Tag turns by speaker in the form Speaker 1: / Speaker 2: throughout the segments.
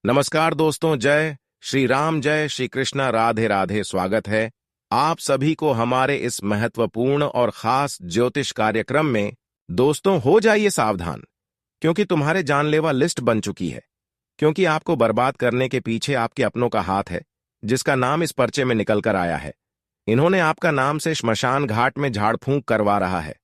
Speaker 1: नमस्कार दोस्तों, जय श्री राम, जय श्री कृष्णा, राधे राधे। स्वागत है आप सभी को हमारे इस महत्वपूर्ण और खास ज्योतिष कार्यक्रम में। दोस्तों, हो जाइए सावधान, क्योंकि तुम्हारे जानलेवा लिस्ट बन चुकी है। क्योंकि आपको बर्बाद करने के पीछे आपके अपनों का हाथ है, जिसका नाम इस पर्चे में निकल कर आया है। इन्होंने आपका नाम से श्मशान घाट में झाड़ फूंक करवा रहा है।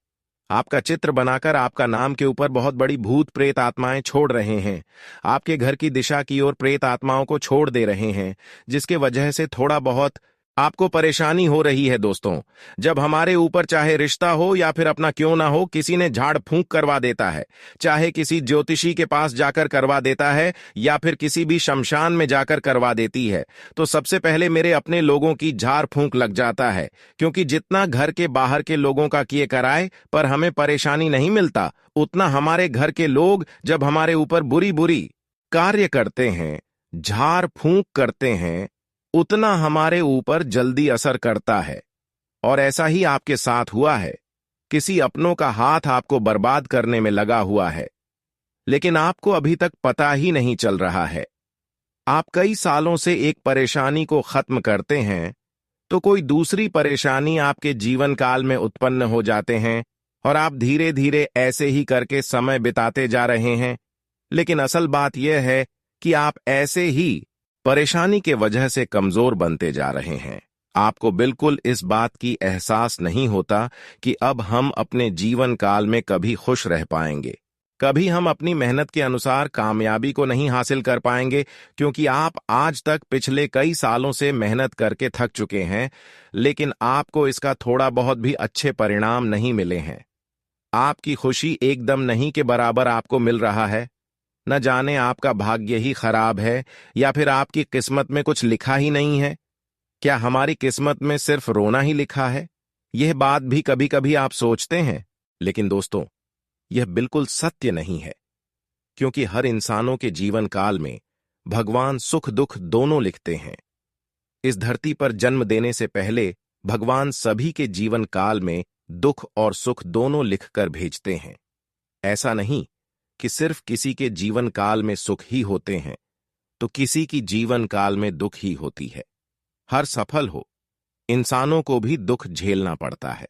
Speaker 1: आपका चित्र बनाकर आपका नाम के ऊपर बहुत बड़ी भूत प्रेत आत्माएं छोड़ रहे हैं। आपके घर की दिशा की ओर प्रेत आत्माओं को छोड़ दे रहे हैं, जिसके वजह से थोड़ा बहुत आपको परेशानी हो रही है। दोस्तों, जब हमारे ऊपर चाहे रिश्ता हो या फिर अपना क्यों ना हो, किसी ने झाड़ फूंक करवा देता है, चाहे किसी ज्योतिषी के पास जाकर करवा देता है या फिर किसी भी शमशान में जाकर करवा देती है, तो सबसे पहले मेरे अपने लोगों की झाड़ फूंक लग जाता है। क्योंकि जितना घर के बाहर के लोगों का किए कराए पर हमें परेशानी नहीं मिलता, उतना हमारे घर के लोग जब हमारे ऊपर बुरी बुरी कार्य करते हैं, झाड़ फूंक करते हैं, उतना हमारे ऊपर जल्दी असर करता है। और ऐसा ही आपके साथ हुआ है। किसी अपनों का हाथ आपको बर्बाद करने में लगा हुआ है, लेकिन आपको अभी तक पता ही नहीं चल रहा है। आप कई सालों से एक परेशानी को खत्म करते हैं तो कोई दूसरी परेशानी आपके जीवन काल में उत्पन्न हो जाते हैं, और आप धीरे धीरे ऐसे ही करके समय बिताते जा रहे हैं। लेकिन असल बात यह है कि आप ऐसे ही परेशानी के वजह से कमजोर बनते जा रहे हैं। आपको बिल्कुल इस बात की एहसास नहीं होता कि अब हम अपने जीवन काल में कभी खुश रह पाएंगे, कभी हम अपनी मेहनत के अनुसार कामयाबी को नहीं हासिल कर पाएंगे, क्योंकि आप आज तक पिछले कई सालों से मेहनत करके थक चुके हैं, लेकिन आपको इसका थोड़ा बहुत भी अच्छे परिणाम नहीं मिले हैं। आपकी खुशी एकदम नहीं के बराबर आपको मिल रहा है। न जाने आपका भाग्य ही खराब है या फिर आपकी किस्मत में कुछ लिखा ही नहीं है। क्या हमारी किस्मत में सिर्फ रोना ही लिखा है? यह बात भी कभी कभी आप सोचते हैं, लेकिन दोस्तों, यह बिल्कुल सत्य नहीं है। क्योंकि हर इंसानों के जीवन काल में भगवान सुख दुख दोनों लिखते हैं। इस धरती पर जन्म देने से पहले भगवान सभी के जीवन काल में दुख और सुख दोनों लिखकर भेजते हैं। ऐसा नहीं कि सिर्फ किसी के जीवन काल में सुख ही होते हैं तो किसी की जीवन काल में दुख ही होती है। हर सफल हो इंसानों को भी दुख झेलना पड़ता है।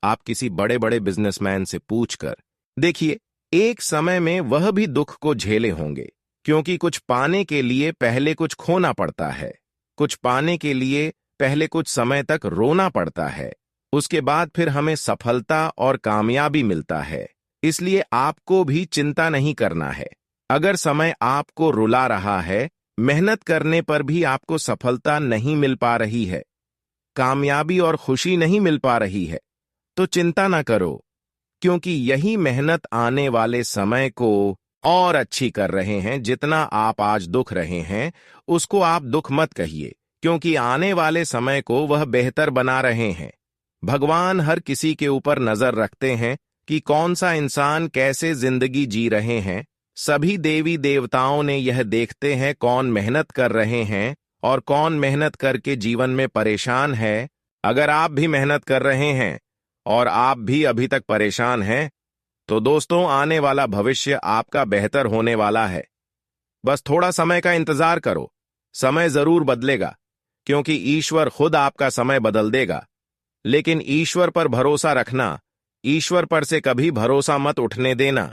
Speaker 1: आप किसी बड़े बड़े बिजनेसमैन से पूछकर देखिए, एक समय में वह भी दुख को झेले होंगे, क्योंकि कुछ पाने के लिए पहले कुछ खोना पड़ता है। कुछ पाने के लिए पहले कुछ समय तक रोना पड़ता है, उसके बाद फिर हमें सफलता और कामयाबी मिलता है। इसलिए आपको भी चिंता नहीं करना है। अगर समय आपको रुला रहा है, मेहनत करने पर भी आपको सफलता नहीं मिल पा रही है, कामयाबी और खुशी नहीं मिल पा रही है, तो चिंता ना करो, क्योंकि यही मेहनत आने वाले समय को और अच्छी कर रहे हैं। जितना आप आज दुख रहे हैं, उसको आप दुख मत कहिए, क्योंकि आने वाले समय को वह बेहतर बना रहे हैं। भगवान हर किसी के ऊपर नजर रखते हैं कि कौन सा इंसान कैसे जिंदगी जी रहे हैं। सभी देवी देवताओं ने यह देखते हैं कौन मेहनत कर रहे हैं और कौन मेहनत करके जीवन में परेशान है। अगर आप भी मेहनत कर रहे हैं और आप भी अभी तक परेशान हैं, तो दोस्तों, आने वाला भविष्य आपका बेहतर होने वाला है। बस थोड़ा समय का इंतजार करो, समय जरूर बदलेगा, क्योंकि ईश्वर खुद आपका समय बदल देगा। लेकिन ईश्वर पर भरोसा रखना, ईश्वर पर से कभी भरोसा मत उठने देना,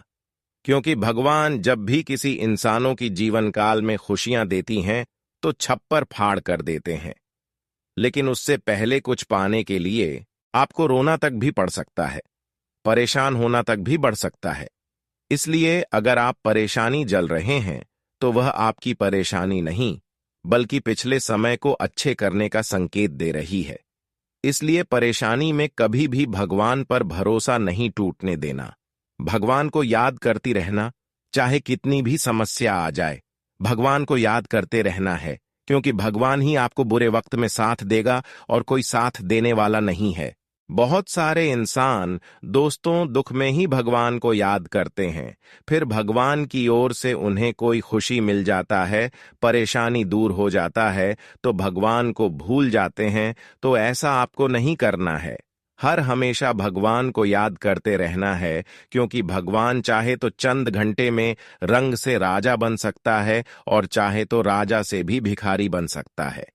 Speaker 1: क्योंकि भगवान जब भी किसी इंसानों की जीवन काल में खुशियां देती हैं तो छप्पर फाड़ कर देते हैं। लेकिन उससे पहले कुछ पाने के लिए आपको रोना तक भी पड़ सकता है, परेशान होना तक भी बढ़ सकता है। इसलिए अगर आप परेशानी जल रहे हैं तो वह आपकी परेशानी नहीं, बल्कि पिछले समय को अच्छे करने का संकेत दे रही है। इसलिए परेशानी में कभी भी भगवान पर भरोसा नहीं टूटने देना। भगवान को याद करती रहना, चाहे कितनी भी समस्या आ जाए, भगवान को याद करते रहना है, क्योंकि भगवान ही आपको बुरे वक्त में साथ देगा और कोई साथ देने वाला नहीं है। बहुत सारे इंसान दोस्तों दुख में ही भगवान को याद करते हैं, फिर भगवान की ओर से उन्हें कोई खुशी मिल जाता है, परेशानी दूर हो जाता है, तो भगवान को भूल जाते हैं। तो ऐसा आपको नहीं करना है। हर हमेशा भगवान को याद करते रहना है, क्योंकि भगवान चाहे तो चंद घंटे में रंग से राजा बन सकता है और चाहे तो राजा से भी भिखारी बन सकता है।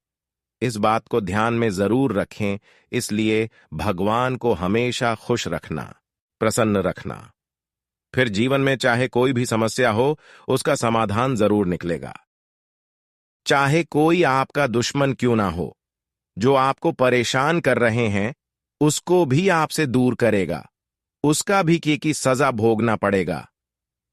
Speaker 1: इस बात को ध्यान में जरूर रखें, इसलिए भगवान को हमेशा खुश रखना, प्रसन्न रखना। फिर जीवन में चाहे कोई भी समस्या हो, उसका समाधान जरूर निकलेगा। चाहे कोई आपका दुश्मन क्यों ना हो, जो आपको परेशान कर रहे हैं, उसको भी आपसे दूर करेगा, उसका भी की सजा भोगना पड़ेगा।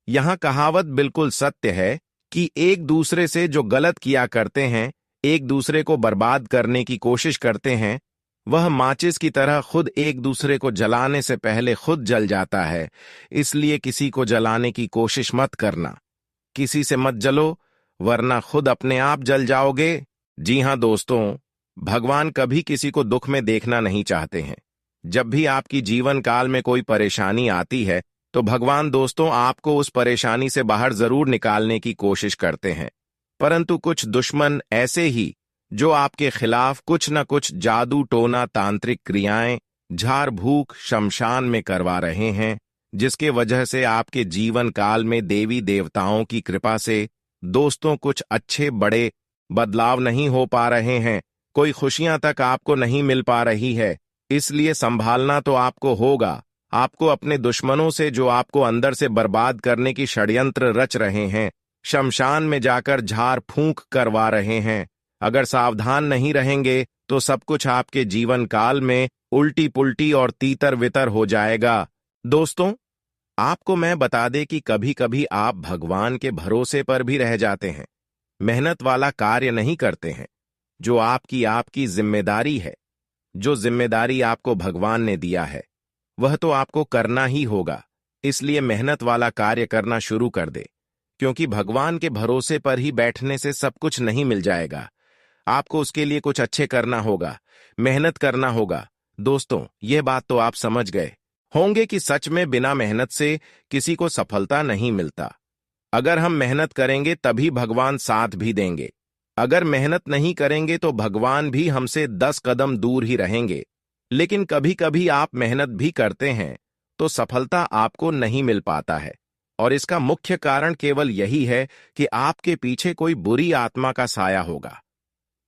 Speaker 1: यहां कहावत बिल्कुल सत्य है कि एक दूसरे से जो गलत किया करते हैं, एक दूसरे को बर्बाद करने की कोशिश करते हैं, वह माचिस की तरह खुद एक दूसरे को जलाने से पहले खुद जल जाता है। इसलिए किसी को जलाने की कोशिश मत करना, किसी से मत जलो, वरना खुद अपने आप जल जाओगे। जी हां दोस्तों, भगवान कभी किसी को दुख में देखना नहीं चाहते हैं। जब भी आपकी जीवन काल में कोई परेशानी आती है, तो भगवान दोस्तों आपको उस परेशानी से बाहर जरूर निकालने की कोशिश करते हैं। परंतु कुछ दुश्मन ऐसे ही, जो आपके खिलाफ कुछ न कुछ जादू टोना तांत्रिक क्रियाएं झाड़ भूख शमशान में करवा रहे हैं, जिसके वजह से आपके जीवन काल में देवी देवताओं की कृपा से दोस्तों कुछ अच्छे बड़े बदलाव नहीं हो पा रहे हैं, कोई खुशियां तक आपको नहीं मिल पा रही है। इसलिए संभालना तो आपको होगा, आपको अपने दुश्मनों से, जो आपको अंदर से बर्बाद करने की षड्यंत्र रच रहे हैं, शमशान में जाकर झाड़ फूंक करवा रहे हैं। अगर सावधान नहीं रहेंगे तो सब कुछ आपके जीवन काल में उल्टी पुल्टी और तीतर वितर हो जाएगा। दोस्तों, आपको मैं बता दे कि कभी कभी आप भगवान के भरोसे पर भी रह जाते हैं, मेहनत वाला कार्य नहीं करते हैं, जो आपकी जिम्मेदारी है। जो जिम्मेदारी आपको भगवान ने दिया है, वह तो आपको करना ही होगा। इसलिए मेहनत वाला कार्य करना शुरू कर दे, क्योंकि भगवान के भरोसे पर ही बैठने से सब कुछ नहीं मिल जाएगा। आपको उसके लिए कुछ अच्छे करना होगा, मेहनत करना होगा। दोस्तों, यह बात तो आप समझ गए होंगे कि सच में बिना मेहनत से किसी को सफलता नहीं मिलता। अगर हम मेहनत करेंगे तभी भगवान साथ भी देंगे। अगर मेहनत नहीं करेंगे तो भगवान भी हमसे 10 कदम दूर ही रहेंगे। लेकिन कभी कभी आप मेहनत भी करते हैं तो सफलता आपको नहीं मिल पाता है, और इसका मुख्य कारण केवल यही है कि आपके पीछे कोई बुरी आत्मा का साया होगा।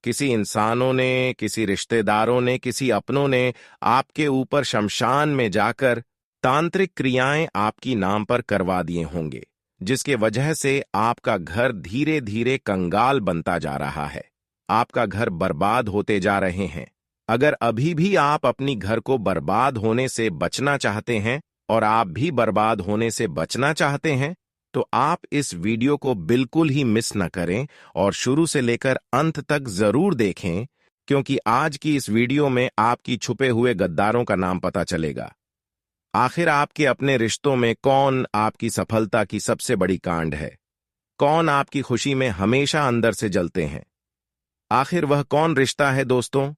Speaker 1: किसी इंसानों ने, किसी रिश्तेदारों ने, किसी अपनों ने आपके ऊपर शमशान में जाकर तांत्रिक क्रियाएं आपकी नाम पर करवा दिए होंगे, जिसके वजह से आपका घर धीरे धीरे कंगाल बनता जा रहा है, आपका घर बर्बाद होते जा रहे हैं। अगर अभी भी आप अपनी घर को बर्बाद होने से बचना चाहते हैं, और आप भी बर्बाद होने से बचना चाहते हैं, तो आप इस वीडियो को बिल्कुल ही मिस न करें और शुरू से लेकर अंत तक जरूर देखें, क्योंकि आज की इस वीडियो में आपकी छुपे हुए गद्दारों का नाम पता चलेगा। आखिर आपके अपने रिश्तों में कौन आपकी सफलता की सबसे बड़ी कांड है? कौन आपकी खुशी में हमेशा अंदर से जलते हैं? आखिर वह कौन रिश्ता है दोस्तों?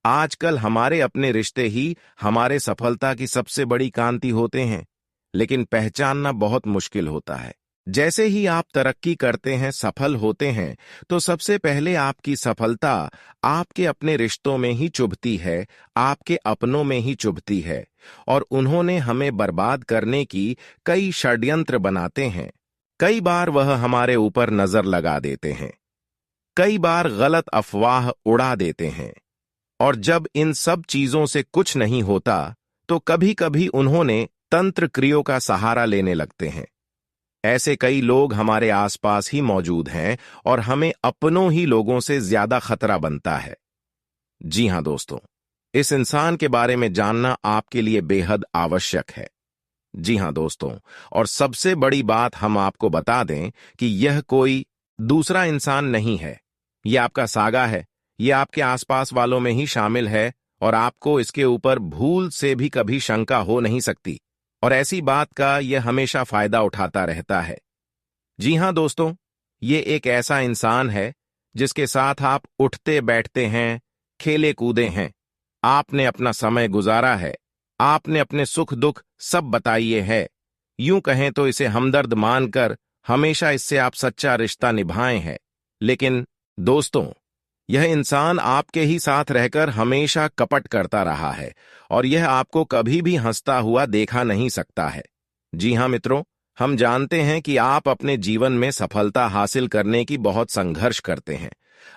Speaker 1: आजकल हमारे अपने रिश्ते ही हमारे सफलता की सबसे बड़ी कांति होते हैं, लेकिन पहचानना बहुत मुश्किल होता है। जैसे ही आप तरक्की करते हैं, सफल होते हैं, तो सबसे पहले आपकी सफलता आपके अपने रिश्तों में ही चुभती है, आपके अपनों में ही चुभती है, और उन्होंने हमें बर्बाद करने की कई षड्यंत्र बनाते हैं। कई बार वह हमारे ऊपर नजर लगा देते हैं, कई बार गलत अफवाह उड़ा देते हैं, और जब इन सब चीजों से कुछ नहीं होता, तो कभी कभी उन्होंने तंत्र क्रियों का सहारा लेने लगते हैं। ऐसे कई लोग हमारे आसपास ही मौजूद हैं, और हमें अपनों ही लोगों से ज्यादा खतरा बनता है। जी हां दोस्तों, इस इंसान के बारे में जानना आपके लिए बेहद आवश्यक है। जी हां दोस्तों, और सबसे बड़ी बात हम आपको बता दें कि यह कोई दूसरा इंसान नहीं है, यह आपका सागा है, यह आपके आसपास वालों में ही शामिल है, और आपको इसके ऊपर भूल से भी कभी शंका हो नहीं सकती, और ऐसी बात का यह हमेशा फायदा उठाता रहता है। जी हां दोस्तों, ये एक ऐसा इंसान है जिसके साथ आप उठते बैठते हैं, खेले कूदे हैं, आपने अपना समय गुजारा है, आपने अपने सुख दुख सब बताइए है। यूं कहें तो इसे हमदर्द मानकर हमेशा इससे आप सच्चा रिश्ता निभाए हैं। लेकिन दोस्तों, यह इंसान आपके ही साथ रहकर हमेशा कपट करता रहा है और यह आपको कभी भी हंसता हुआ देखा नहीं सकता है। जी हाँ मित्रों, हम जानते हैं कि आप अपने जीवन में सफलता हासिल करने की बहुत संघर्ष करते हैं।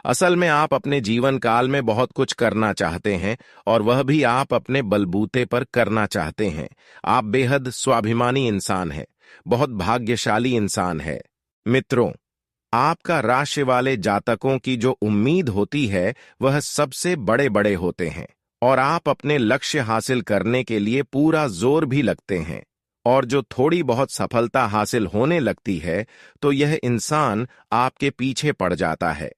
Speaker 1: असल में आप अपने जीवन काल में बहुत कुछ करना चाहते हैं और वह भी आप अपने बलबूते पर करना चाहते हैं। आप बेहद स्वाभिमानी इंसान हैं, बहुत भाग्यशाली इंसान है। मित्रों, आपका राशि वाले जातकों की जो उम्मीद होती है वह सबसे बड़े बड़े होते हैं और आप अपने लक्ष्य हासिल करने के लिए पूरा जोर भी लगते हैं। और जो थोड़ी बहुत सफलता हासिल होने लगती है तो यह इंसान आपके पीछे पड़ जाता है,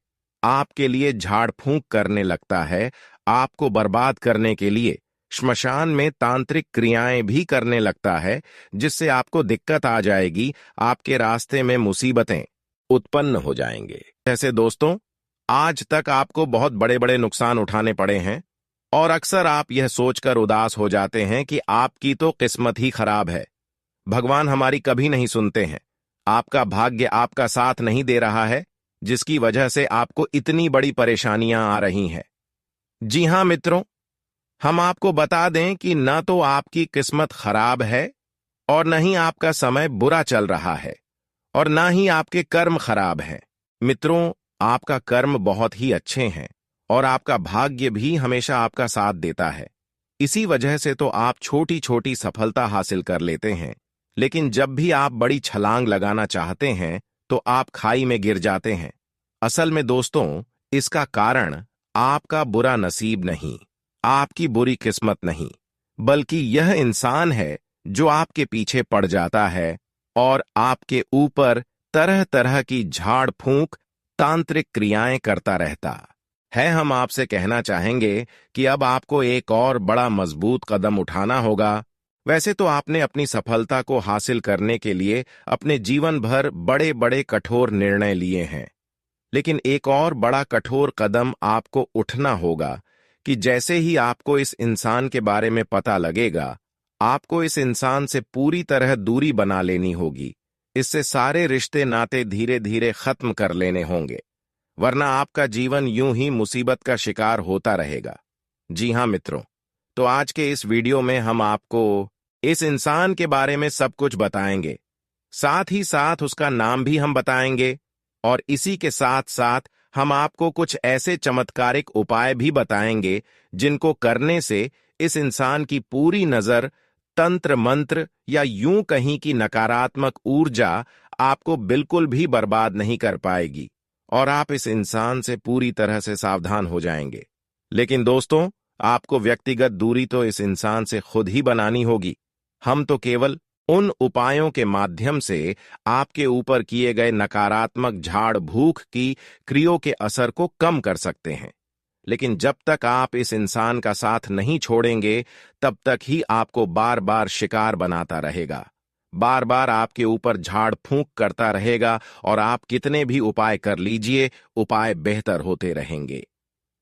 Speaker 1: आपके लिए झाड़ फूंक करने लगता है, आपको बर्बाद करने के लिए श्मशान में तांत्रिक क्रियाएं भी करने लगता है, जिससे आपको दिक्कत आ जाएगी, आपके रास्ते में मुसीबतें उत्पन्न हो जाएंगे। जैसे दोस्तों, आज तक आपको बहुत बड़े बड़े नुकसान उठाने पड़े हैं और अक्सर आप यह सोचकर उदास हो जाते हैं कि आपकी तो किस्मत ही खराब है, भगवान हमारी कभी नहीं सुनते हैं, आपका भाग्य आपका साथ नहीं दे रहा है, जिसकी वजह से आपको इतनी बड़ी परेशानियां आ रही हैं। जी हां मित्रों, हम आपको बता दें कि न तो आपकी किस्मत खराब है और न ही आपका समय बुरा चल रहा है और ना ही आपके कर्म खराब हैं। मित्रों, आपका कर्म बहुत ही अच्छे हैं और आपका भाग्य भी हमेशा आपका साथ देता है। इसी वजह से तो आप छोटी छोटी सफलता हासिल कर लेते हैं, लेकिन जब भी आप बड़ी छलांग लगाना चाहते हैं तो आप खाई में गिर जाते हैं। असल में दोस्तों, इसका कारण आपका बुरा नसीब नहीं, आपकी बुरी किस्मत नहीं, बल्कि यह इंसान है जो आपके पीछे पड़ जाता है और आपके ऊपर तरह तरह की झाड़ फूंक तांत्रिक क्रियाएं करता रहता है। हम आपसे कहना चाहेंगे कि अब आपको एक और बड़ा मजबूत कदम उठाना होगा। वैसे तो आपने अपनी सफलता को हासिल करने के लिए अपने जीवन भर बड़े बड़े कठोर निर्णय लिए हैं, लेकिन एक और बड़ा कठोर कदम आपको उठना होगा कि जैसे ही आपको इस इंसान के बारे में पता लगेगा, आपको इस इंसान से पूरी तरह दूरी बना लेनी होगी। इससे सारे रिश्ते नाते धीरे धीरे खत्म कर लेने होंगे, वरना आपका जीवन यूं ही मुसीबत का शिकार होता रहेगा। जी हां मित्रों, तो आज के इस वीडियो में हम आपको इस इंसान के बारे में सब कुछ बताएंगे, साथ ही साथ उसका नाम भी हम बताएंगे और इसी के साथ साथ हम आपको कुछ ऐसे चमत्कारिक उपाय भी बताएंगे जिनको करने से इस इंसान की पूरी नजर, तंत्र मंत्र या यूं कहीं की नकारात्मक ऊर्जा आपको बिल्कुल भी बर्बाद नहीं कर पाएगी और आप इस इंसान से पूरी तरह से सावधान हो जाएंगे। लेकिन दोस्तों, आपको व्यक्तिगत दूरी तो इस इंसान से खुद ही बनानी होगी। हम तो केवल उन उपायों के माध्यम से आपके ऊपर किए गए नकारात्मक झाड़ भूख की क्रियाओं के असर को कम कर सकते हैं, लेकिन जब तक आप इस इंसान का साथ नहीं छोड़ेंगे तब तक ही आपको बार बार शिकार बनाता रहेगा, बार बार आपके ऊपर झाड़ फूंक करता रहेगा और आप कितने भी उपाय कर लीजिए, उपाय बेहतर होते रहेंगे।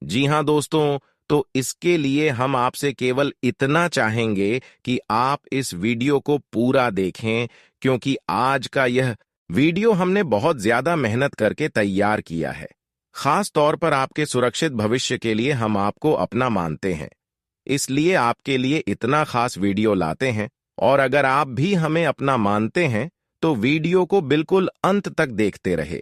Speaker 1: जी हां दोस्तों, तो इसके लिए हम आपसे केवल इतना चाहेंगे कि आप इस वीडियो को पूरा देखें, क्योंकि आज का यह वीडियो हमने बहुत ज्यादा मेहनत करके तैयार किया है। खास तौर पर आपके सुरक्षित भविष्य के लिए हम आपको अपना मानते हैं, इसलिए आपके लिए इतना खास वीडियो लाते हैं। और अगर आप भी हमें अपना मानते हैं तो वीडियो को बिल्कुल अंत तक देखते रहे।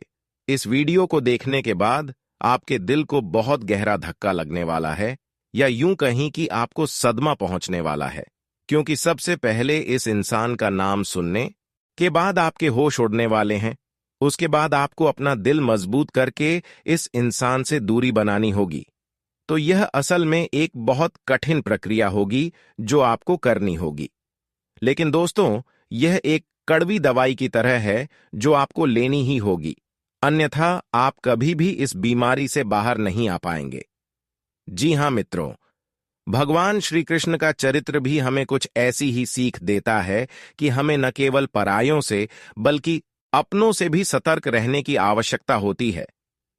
Speaker 1: इस वीडियो को देखने के बाद आपके दिल को बहुत गहरा धक्का लगने वाला है, या यूं कहीं कि आपको सदमा पहुंचने वाला है, क्योंकि सबसे पहले इस इंसान का नाम सुनने के बाद आपके होश उड़ने वाले हैं। उसके बाद आपको अपना दिल मजबूत करके इस इंसान से दूरी बनानी होगी। तो यह असल में एक बहुत कठिन प्रक्रिया होगी जो आपको करनी होगी, लेकिन दोस्तों, यह एक कड़वी दवाई की तरह है जो आपको लेनी ही होगी, अन्यथा आप कभी भी इस बीमारी से बाहर नहीं आ पाएंगे। जी हां मित्रों, भगवान श्री कृष्ण का चरित्र भी हमें कुछ ऐसी ही सीख देता है कि हमें न केवल परायों से बल्कि अपनों से भी सतर्क रहने की आवश्यकता होती है,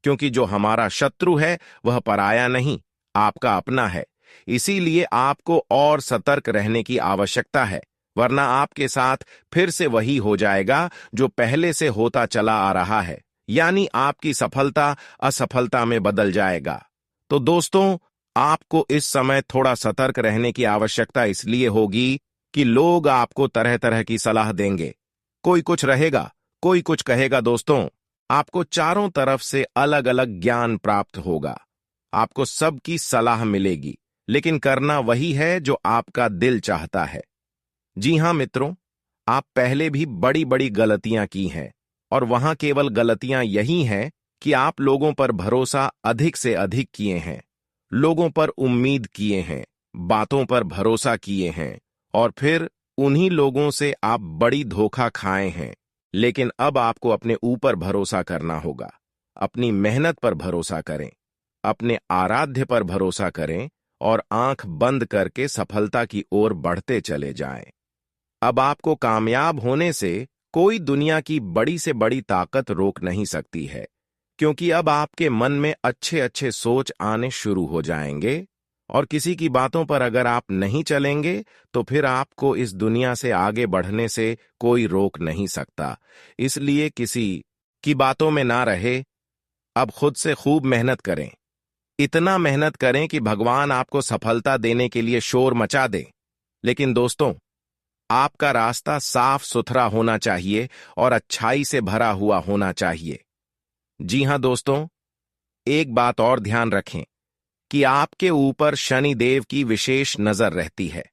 Speaker 1: क्योंकि जो हमारा शत्रु है वह पराया नहीं, आपका अपना है। इसीलिए आपको और सतर्क रहने की आवश्यकता है, वरना आपके साथ फिर से वही हो जाएगा जो पहले से होता चला आ रहा है, यानी आपकी सफलता असफलता में बदल जाएगा। तो दोस्तों, आपको इस समय थोड़ा सतर्क रहने की आवश्यकता इसलिए होगी कि लोग आपको तरह तरह की सलाह देंगे। कोई कुछ रहेगा, कोई कुछ कहेगा। दोस्तों, आपको चारों तरफ से अलग अलग ज्ञान प्राप्त होगा। आपको सबकी सलाह मिलेगी, लेकिन करना वही है जो आपका दिल चाहता है। जी हां मित्रों, आप पहले भी बड़ी बड़ी गलतियां की हैं, और वहां केवल गलतियां यही हैं कि आप लोगों पर भरोसा अधिक से अधिक किए हैं, लोगों पर उम्मीद किए हैं, बातों पर भरोसा किए हैं, और फिर उन्हीं लोगों से आप बड़ी धोखा खाए हैं। लेकिन अब आपको अपने ऊपर भरोसा करना होगा। अपनी मेहनत पर भरोसा करें, अपने आराध्य पर भरोसा करें, और आंख बंद करके सफलता की ओर बढ़ते चले जाएं। अब आपको कामयाब होने से कोई दुनिया की बड़ी से बड़ी ताकत रोक नहीं सकती है, क्योंकि अब आपके मन में अच्छे अच्छे सोच आने शुरू हो जाएंगे, और किसी की बातों पर अगर आप नहीं चलेंगे तो फिर आपको इस दुनिया से आगे बढ़ने से कोई रोक नहीं सकता। इसलिए किसी की बातों में ना रहे, अब खुद से खूब मेहनत करें। इतना मेहनत करें कि भगवान आपको सफलता देने के लिए शोर मचा दे। लेकिन दोस्तों, आपका रास्ता साफ सुथरा होना चाहिए और अच्छाई से भरा हुआ होना चाहिए। जी हां दोस्तों, एक बात और ध्यान रखें कि आपके ऊपर शनि देव की विशेष नजर रहती है,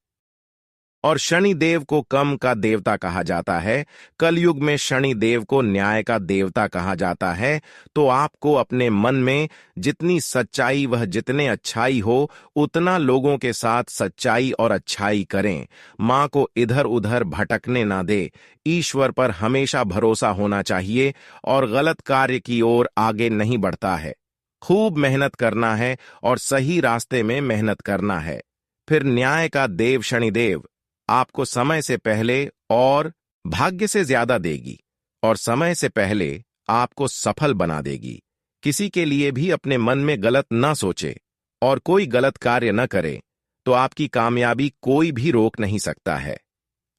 Speaker 1: और शनि देव को कम का देवता कहा जाता है। कलयुग में शनि देव को न्याय का देवता कहा जाता है। तो आपको अपने मन में जितनी सच्चाई वह जितने अच्छाई हो, उतना लोगों के साथ सच्चाई और अच्छाई करें। मां को इधर उधर भटकने ना दे। ईश्वर पर हमेशा भरोसा होना चाहिए, और गलत कार्य की ओर आगे नहीं बढ़ता है। खूब मेहनत करना है और सही रास्ते में मेहनत करना है। फिर न्याय का देव शनिदेव आपको समय से पहले और भाग्य से ज्यादा देगी, और समय से पहले आपको सफल बना देगी। किसी के लिए भी अपने मन में गलत ना सोचे और कोई गलत कार्य न करे, तो आपकी कामयाबी कोई भी रोक नहीं सकता है।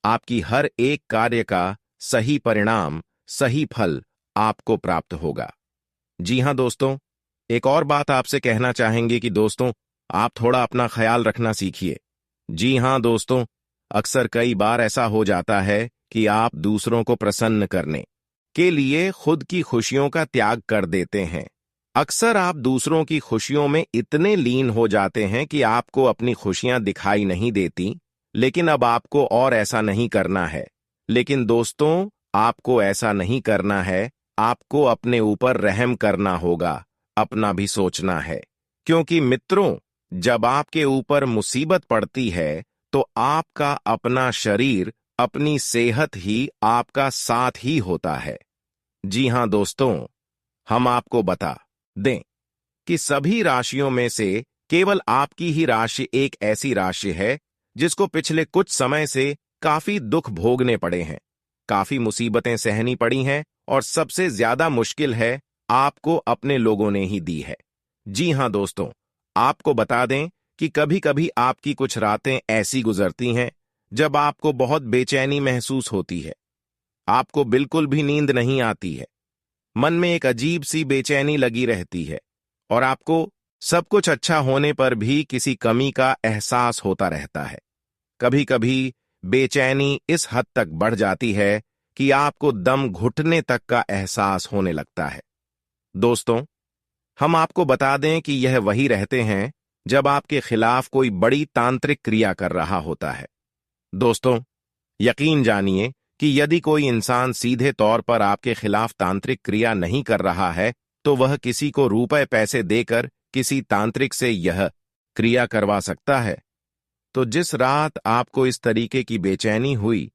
Speaker 1: आपकी हर एक कार्य का सही परिणाम, सही फल आपको प्राप्त होगा। जी हां दोस्तों, एक और बात आपसे कहना चाहेंगे कि दोस्तों, आप थोड़ा अपना ख्याल रखना सीखिए। जी हां दोस्तों, अक्सर कई बार ऐसा हो जाता है कि आप दूसरों को प्रसन्न करने के लिए खुद की खुशियों का त्याग कर देते हैं। अक्सर आप दूसरों की खुशियों में इतने लीन हो जाते हैं कि आपको अपनी खुशियां दिखाई नहीं देती। लेकिन अब आपको और ऐसा नहीं करना है। लेकिन दोस्तों, आपको ऐसा नहीं करना है। आपको अपने ऊपर रहम करना होगा, अपना भी सोचना है। क्योंकि मित्रों, जब आपके ऊपर मुसीबत पड़ती है तो आपका अपना शरीर, अपनी सेहत ही आपका साथ ही होता है। जी हां दोस्तों, हम आपको बता दें कि सभी राशियों में से केवल आपकी ही राशि एक ऐसी राशि है जिसको पिछले कुछ समय से काफी दुख भोगने पड़े हैं, काफी मुसीबतें सहनी पड़ी हैं, और सबसे ज्यादा मुश्किल है आपको अपने लोगों ने ही दी है। जी हां दोस्तों, आपको बता दें कि कभी कभी आपकी कुछ रातें ऐसी गुजरती हैं जब आपको बहुत बेचैनी महसूस होती है। आपको बिल्कुल भी नींद नहीं आती है। मन में एक अजीब सी बेचैनी लगी रहती है, और आपको सब कुछ अच्छा होने पर भी किसी कमी का एहसास होता रहता है। कभी कभी बेचैनी इस हद तक बढ़ जाती है कि आपको दम घुटने तक का एहसास होने लगता है। दोस्तों, हम आपको बता दें कि यह वही रहते हैं जब आपके खिलाफ कोई बड़ी तांत्रिक क्रिया कर रहा होता है। दोस्तों, यकीन जानिए कि यदि कोई इंसान सीधे तौर पर आपके खिलाफ तांत्रिक क्रिया नहीं कर रहा है, तो वह किसी को रुपए पैसे देकर किसी तांत्रिक से यह क्रिया करवा सकता है। तो जिस रात आपको इस तरीके की बेचैनी हुई,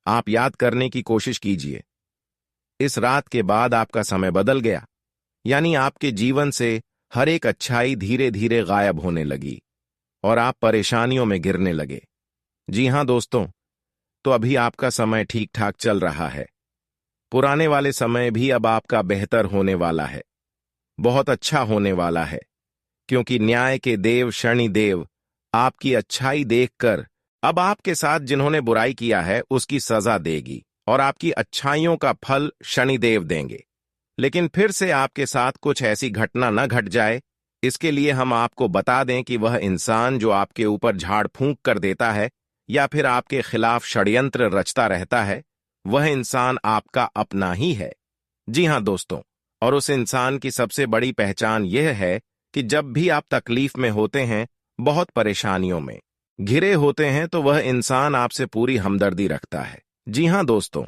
Speaker 1: आप याद करने की कोशिश कीजिए। इस रात के बाद आपका समय बदल गया, यानी आपके जीवन से हर एक अच्छाई धीरे धीरे गायब होने लगी और आप परेशानियों में गिरने लगे। जी हां दोस्तों, तो अभी आपका समय ठीक ठाक चल रहा है। पुराने वाले समय भी अब आपका बेहतर होने वाला है, बहुत अच्छा होने वाला है, क्योंकि न्याय के देव शनि देव आपकी अच्छाई देखकर अब आपके साथ जिन्होंने बुराई किया है उसकी सजा देगी, और आपकी अच्छाइयों का फल शनिदेव देंगे। लेकिन फिर से आपके साथ कुछ ऐसी घटना न घट जाए, इसके लिए हम आपको बता दें कि वह इंसान जो आपके ऊपर झाड़ फूंक कर देता है या फिर आपके खिलाफ षड्यंत्र रचता रहता है, वह इंसान आपका अपना ही है। जी हां दोस्तों, और उस इंसान की सबसे बड़ी पहचान यह है कि जब भी आप तकलीफ में होते हैं, बहुत परेशानियों में घिरे होते हैं, तो वह इंसान आपसे पूरी हमदर्दी रखता है। जी हां दोस्तों,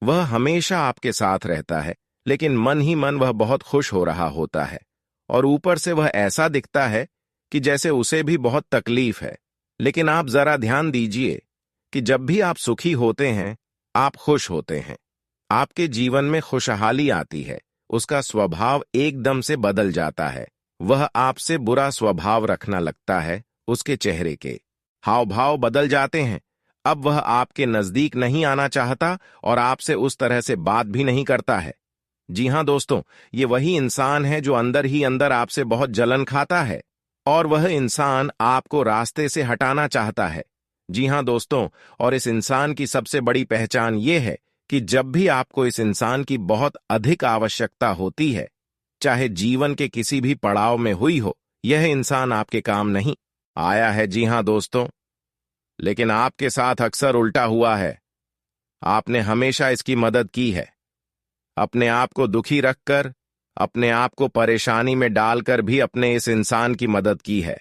Speaker 1: वह हमेशा आपके साथ रहता है, लेकिन मन ही मन वह बहुत खुश हो रहा होता है और ऊपर से वह ऐसा दिखता है कि जैसे उसे भी बहुत तकलीफ है। लेकिन आप जरा ध्यान दीजिए कि जब भी आप सुखी होते हैं, आप खुश होते हैं, आपके जीवन में खुशहाली आती है, उसका स्वभाव एकदम से बदल जाता है। वह आपसे बुरा स्वभाव रखना लगता है, उसके चेहरे के हाव भाव बदल जाते हैं। अब वह आपके नजदीक नहीं आना चाहता और आपसे उस तरह से बात भी नहीं करता है। जी हां दोस्तों, ये वही इंसान है जो अंदर ही अंदर आपसे बहुत जलन खाता है और वह इंसान आपको रास्ते से हटाना चाहता है। जी हां दोस्तों, और इस इंसान की सबसे बड़ी पहचान ये है कि जब भी आपको इस इंसान की बहुत अधिक आवश्यकता होती है, चाहे जीवन के किसी भी पड़ाव में हुई हो, यह इंसान आपके काम नहीं आया है। जी हां दोस्तों, लेकिन आपके साथ अक्सर उल्टा हुआ है। आपने हमेशा इसकी मदद की है, अपने आप को दुखी रखकर, अपने आप को परेशानी में डालकर भी अपने इस इंसान की मदद की है।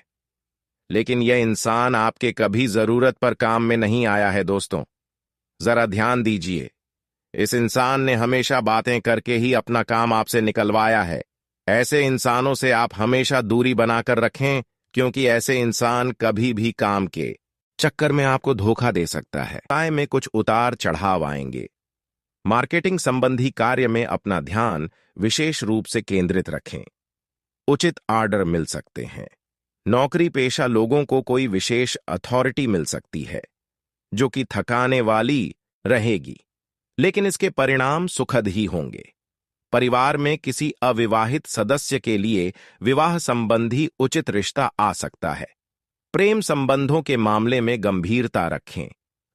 Speaker 1: लेकिन यह इंसान आपके कभी जरूरत पर काम में नहीं आया है दोस्तों। जरा ध्यान दीजिए, इस इंसान ने हमेशा बातें करके ही अपना काम आपसे निकलवाया है। ऐसे इंसानों से आप हमेशा दूरी बनाकर रखें, क्योंकि ऐसे इंसान कभी भी काम के चक्कर में आपको धोखा दे सकता है। व्यवसाय में कुछ उतार चढ़ाव आएंगे। मार्केटिंग संबंधी कार्य में अपना ध्यान विशेष रूप से केंद्रित रखें। उचित ऑर्डर मिल सकते हैं। नौकरी पेशा लोगों को कोई विशेष अथॉरिटी मिल सकती है, जो कि थकाने वाली रहेगी, लेकिन इसके परिणाम सुखद ही होंगे। परिवार में किसी अविवाहित सदस्य के लिए विवाह संबंधी उचित रिश्ता आ सकता है। प्रेम संबंधों के मामले में गंभीरता रखें।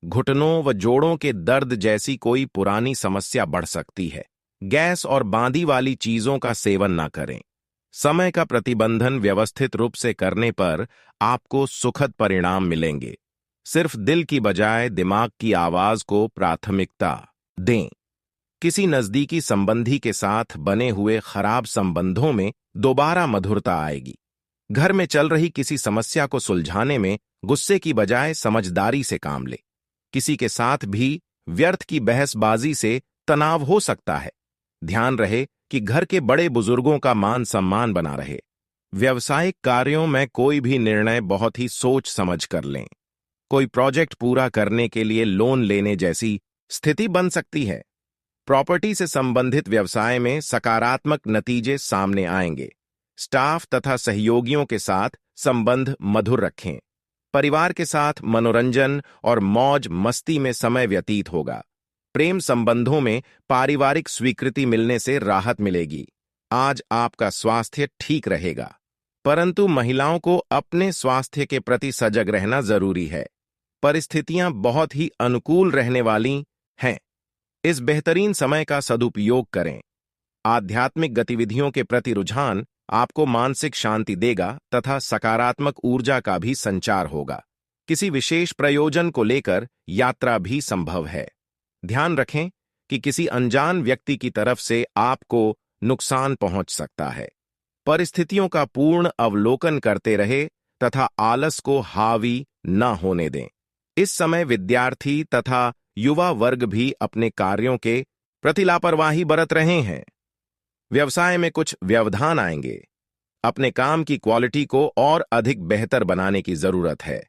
Speaker 1: घुटनों व जोड़ों के दर्द जैसी कोई पुरानी समस्या बढ़ सकती है। गैस और बांदी वाली चीजों का सेवन न करें। समय का प्रतिबंधन व्यवस्थित रूप से करने पर आपको सुखद परिणाम मिलेंगे। सिर्फ दिल की बजाय दिमाग की आवाज को प्राथमिकता दें। किसी नजदीकी संबंधी के साथ बने हुए खराब संबंधों में दोबारा मधुरता आएगी। घर में चल रही किसी समस्या को सुलझाने में गुस्से की बजाय समझदारी से काम ले। किसी के साथ भी व्यर्थ की बहसबाजी से तनाव हो सकता है। ध्यान रहे कि घर के बड़े बुजुर्गों का मान सम्मान बना रहे। व्यावसायिक कार्यों में कोई भी निर्णय बहुत ही सोच समझ कर लें। कोई प्रोजेक्ट पूरा करने के लिए लोन लेने जैसी स्थिति बन सकती है। प्रॉपर्टी से संबंधित व्यवसाय में सकारात्मक नतीजे सामने आएंगे। स्टाफ तथा सहयोगियों के साथ संबंध मधुर रखें। परिवार के साथ मनोरंजन और मौज मस्ती में समय व्यतीत होगा। प्रेम संबंधों में पारिवारिक स्वीकृति मिलने से राहत मिलेगी। आज आपका स्वास्थ्य ठीक रहेगा, परंतु महिलाओं को अपने स्वास्थ्य के प्रति सजग रहना जरूरी है। परिस्थितियां बहुत ही अनुकूल रहने वाली हैं। इस बेहतरीन समय का सदुपयोग करें। आध्यात्मिक गतिविधियों के प्रति रुझान आपको मानसिक शांति देगा तथा सकारात्मक ऊर्जा का भी संचार होगा। किसी विशेष प्रयोजन को लेकर यात्रा भी संभव है। ध्यान रखें कि किसी अनजान व्यक्ति की तरफ से आपको नुकसान पहुंच सकता है। परिस्थितियों का पूर्ण अवलोकन करते रहे तथा आलस को हावी न होने दें। इस समय विद्यार्थी तथा युवा वर्ग भी अपने कार्यों के प्रति लापरवाही बरत रहे हैं। व्यवसाय में कुछ व्यवधान आएंगे। अपने काम की क्वालिटी को और अधिक बेहतर बनाने की जरूरत है।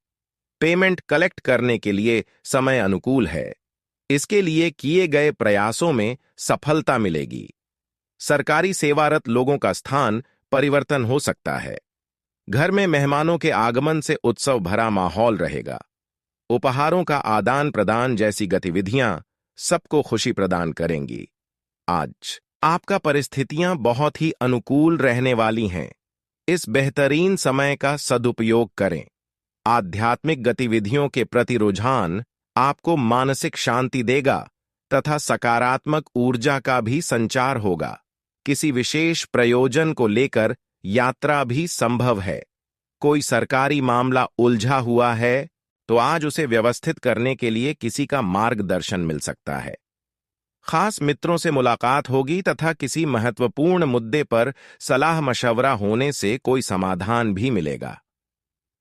Speaker 1: पेमेंट कलेक्ट करने के लिए समय अनुकूल है। इसके लिए किए गए प्रयासों में सफलता मिलेगी। सरकारी सेवारत लोगों का स्थान परिवर्तन हो सकता है। घर में मेहमानों के आगमन से उत्सव भरा माहौल रहेगा। उपहारों का आदान प्रदान जैसी गतिविधियां सबको खुशी प्रदान करेंगी। आज आपका परिस्थितियां बहुत ही अनुकूल रहने वाली हैं। इस बेहतरीन समय का सदुपयोग करें। आध्यात्मिक गतिविधियों के प्रति रुझान आपको मानसिक शांति देगा तथा सकारात्मक ऊर्जा का भी संचार होगा। किसी विशेष प्रयोजन को लेकर यात्रा भी संभव है। कोई सरकारी मामला उलझा हुआ है तो आज उसे व्यवस्थित करने के लिए किसी का मार्गदर्शन मिल सकता है। खास मित्रों से मुलाकात होगी तथा किसी महत्वपूर्ण मुद्दे पर सलाह मशवरा होने से कोई समाधान भी मिलेगा।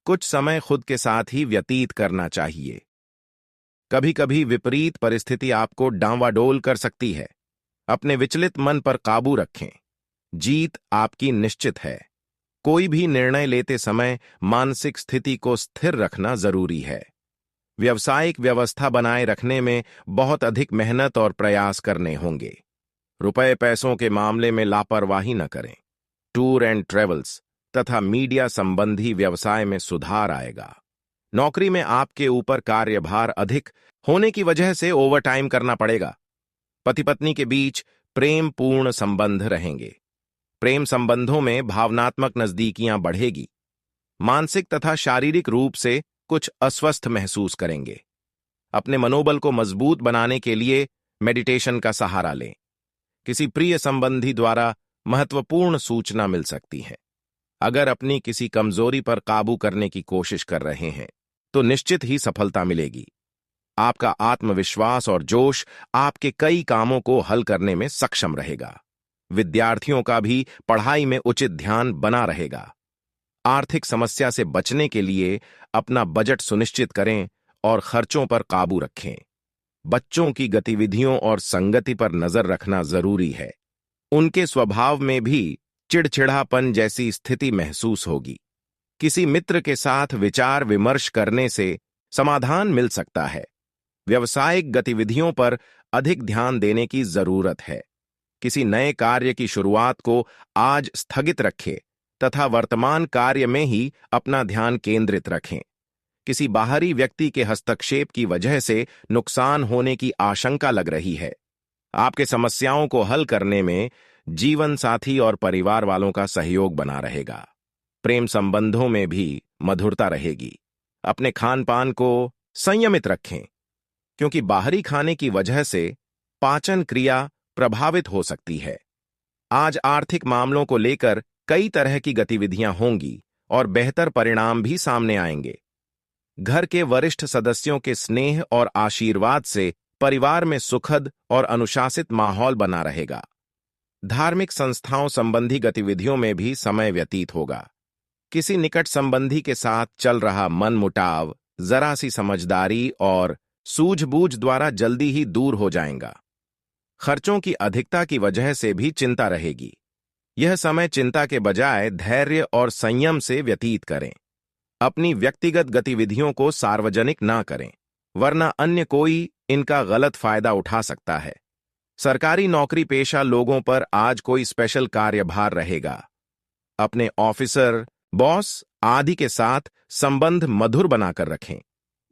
Speaker 1: कुछ समय खुद के साथ ही व्यतीत करना चाहिए। कभी कभी विपरीत परिस्थिति आपको डांवाडोल कर सकती है। अपने विचलित मन पर काबू रखें। जीत आपकी निश्चित है। कोई भी निर्णय लेते समय मानसिक स्थिति को स्थिर रखना जरूरी है। व्यावसायिक व्यवस्था बनाए रखने में बहुत अधिक मेहनत और प्रयास करने होंगे। रुपए पैसों के मामले में लापरवाही न करें। टूर एंड ट्रेवल्स तथा मीडिया संबंधी व्यवसाय में सुधार आएगा। नौकरी में आपके ऊपर कार्यभार अधिक होने की वजह से ओवरटाइम करना पड़ेगा। पति पत्नी के बीच प्रेम पूर्ण संबंध रहेंगे। प्रेम संबंधों में भावनात्मक नजदीकियां बढ़ेगी। मानसिक तथा शारीरिक रूप से कुछ अस्वस्थ महसूस करेंगे। अपने मनोबल को मजबूत बनाने के लिए मेडिटेशन का सहारा लें। किसी प्रिय संबंधी द्वारा महत्वपूर्ण सूचना मिल सकती है। अगर अपनी किसी कमजोरी पर काबू करने की कोशिश कर रहे हैं तो निश्चित ही सफलता मिलेगी। आपका आत्मविश्वास और जोश आपके कई कामों को हल करने में सक्षम रहेगा। विद्यार्थियों का भी पढ़ाई में उचित ध्यान बना रहेगा। आर्थिक समस्या से बचने के लिए अपना बजट सुनिश्चित करें और खर्चों पर काबू रखें। बच्चों की गतिविधियों और संगति पर नजर रखना जरूरी है। उनके स्वभाव में भी चिड़चिड़ापन जैसी स्थिति महसूस होगी। किसी मित्र के साथ विचार विमर्श करने से समाधान मिल सकता है। व्यावसायिक गतिविधियों पर अधिक ध्यान देने की जरूरत है। किसी नए कार्य की शुरुआत को आज स्थगित रखें तथा वर्तमान कार्य में ही अपना ध्यान केंद्रित रखें। किसी बाहरी व्यक्ति के हस्तक्षेप की वजह से नुकसान होने की आशंका लग रही है। आपके समस्याओं को हल करने में जीवन साथी और परिवार वालों का सहयोग बना रहेगा। प्रेम संबंधों में भी मधुरता रहेगी। अपने खान पान को संयमित रखें, क्योंकि बाहरी खाने की वजह से पाचन क्रिया प्रभावित हो सकती है। आज आर्थिक मामलों को लेकर कई तरह की गतिविधियां होंगी और बेहतर परिणाम भी सामने आएंगे। घर के वरिष्ठ सदस्यों के स्नेह और आशीर्वाद से परिवार में सुखद और अनुशासित माहौल बना रहेगा। धार्मिक संस्थाओं संबंधी गतिविधियों में भी समय व्यतीत होगा। किसी निकट संबंधी के साथ चल रहा मनमुटाव जरा सी समझदारी और सूझबूझ द्वारा जल्दी ही दूर हो जाएगा। खर्चों की अधिकता की वजह से भी चिंता रहेगी। यह समय चिंता के बजाय धैर्य और संयम से व्यतीत करें। अपनी व्यक्तिगत गतिविधियों को सार्वजनिक ना करें, वरना अन्य कोई इनका गलत फायदा उठा सकता है। सरकारी नौकरी पेशा लोगों पर आज कोई स्पेशल कार्यभार रहेगा। अपने ऑफिसर, बॉस आदि के साथ संबंध मधुर बनाकर रखें।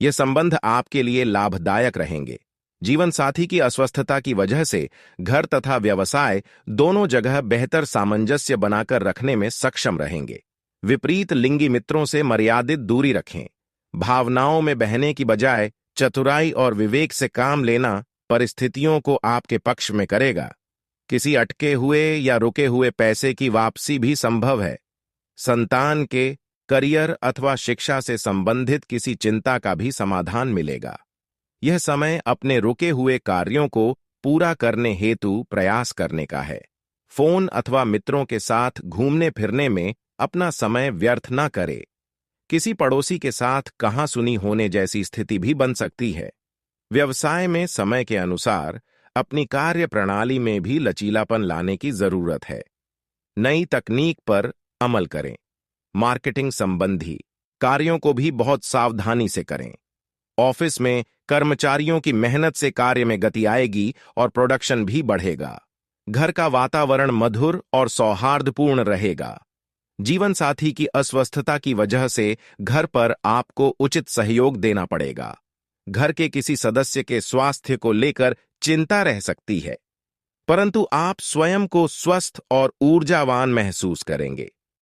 Speaker 1: ये संबंध आपके लिए लाभदायक रहेंगे। जीवन साथी की अस्वस्थता की वजह से घर तथा व्यवसाय दोनों जगह बेहतर सामंजस्य बनाकर रखने में सक्षम रहेंगे। विपरीत लिंगी मित्रों से मर्यादित दूरी रखें। भावनाओं में बहने की बजाय चतुराई और विवेक से काम लेना परिस्थितियों को आपके पक्ष में करेगा। किसी अटके हुए या रुके हुए पैसे की वापसी भी संभव है। संतान के करियर अथवा शिक्षा से संबंधित किसी चिंता का भी समाधान मिलेगा। यह समय अपने रुके हुए कार्यों को पूरा करने हेतु प्रयास करने का है। फोन अथवा मित्रों के साथ घूमने फिरने में अपना समय व्यर्थ न करे। किसी पड़ोसी के साथ कहासुनी होने जैसी स्थिति भी बन सकती है। व्यवसाय में समय के अनुसार अपनी कार्य प्रणाली में भी लचीलापन लाने की जरूरत है। नई तकनीक पर अमल करें। मार्केटिंग संबंधी कार्यों को भी बहुत सावधानी से करें। ऑफिस में कर्मचारियों की मेहनत से कार्य में गति आएगी और प्रोडक्शन भी बढ़ेगा। घर का वातावरण मधुर और सौहार्दपूर्ण रहेगा। जीवन साथी की अस्वस्थता की वजह से घर पर आपको उचित सहयोग देना पड़ेगा। घर के किसी सदस्य के स्वास्थ्य को लेकर चिंता रह सकती है, परंतु आप स्वयं को स्वस्थ और ऊर्जावान महसूस करेंगे।